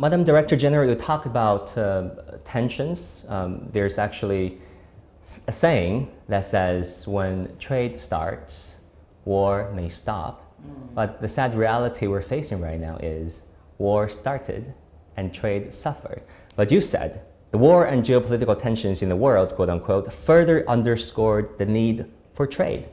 Madam Director General, you talk about tensions. There's actually a saying that says when trade starts, war may stop. But the sad reality we're facing right now is war started and trade suffered. But you said the war and geopolitical tensions in the world, quote unquote, further underscored the need for trade.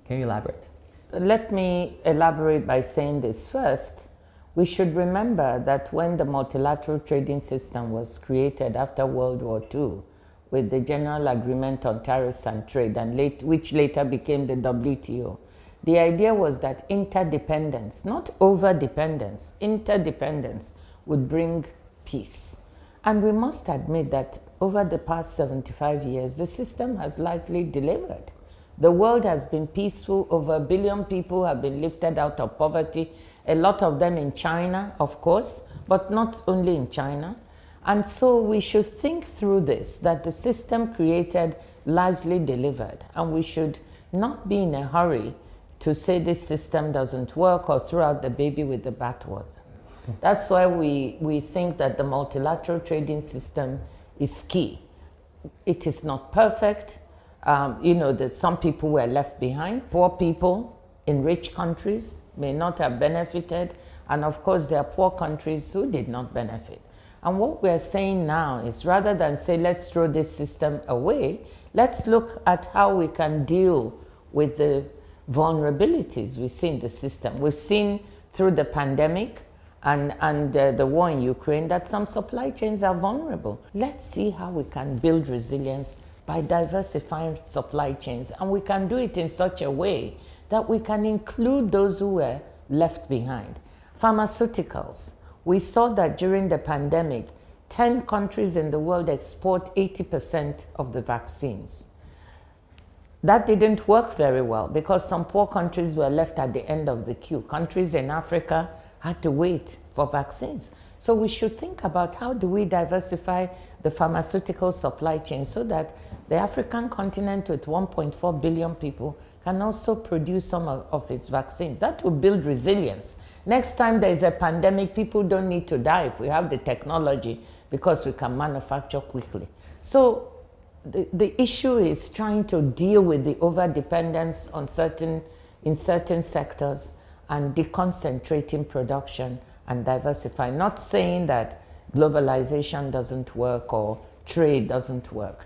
Can you elaborate? Let me elaborate by saying this first. We should remember that when the multilateral trading system was created after World War II, with the General Agreement on Tariffs and Trade, which later became the WTO, the idea was that interdependence, not over-dependence, interdependence would bring peace. And we must admit that over the past 75 years, the system has likely delivered. The world has been peaceful. Over 1 billion people have been lifted out of poverty, a lot of them in China, of course, but not only in China. And so we should think through this, that the system created largely delivered, and we should not be in a hurry to say this system doesn't work or throw out the baby with the bathwater. That's why we think that the multilateral trading system is key. It is not perfect. You know that some people were left behind. Poor people in rich countries may not have benefited. And of course, there are poor countries who did not benefit. And what we're saying now is, rather than say, let's throw this system away, let's look at how we can deal with the vulnerabilities we see in the system. We've seen through the pandemic and the war in Ukraine that some supply chains are vulnerable. Let's see how we can build resilience by diversifying supply chains. And we can do it in such a way that we can include those who were left behind. Pharmaceuticals. We saw that during the pandemic, 10 countries in the world export 80% of the vaccines. That didn't work very well because some poor countries were left at the end of the queue. Countries in Africa had to wait for vaccines. So we should think about how do we diversify the pharmaceutical supply chain so that the African continent with 1.4 billion people can also produce some of its vaccines. That will build resilience. Next time there is a pandemic, people don't need to die if we have the technology because we can manufacture quickly. So the issue is trying to deal with the over-dependence on in certain sectors and deconcentrating production and diversifying. Not saying that globalization doesn't work or trade doesn't work.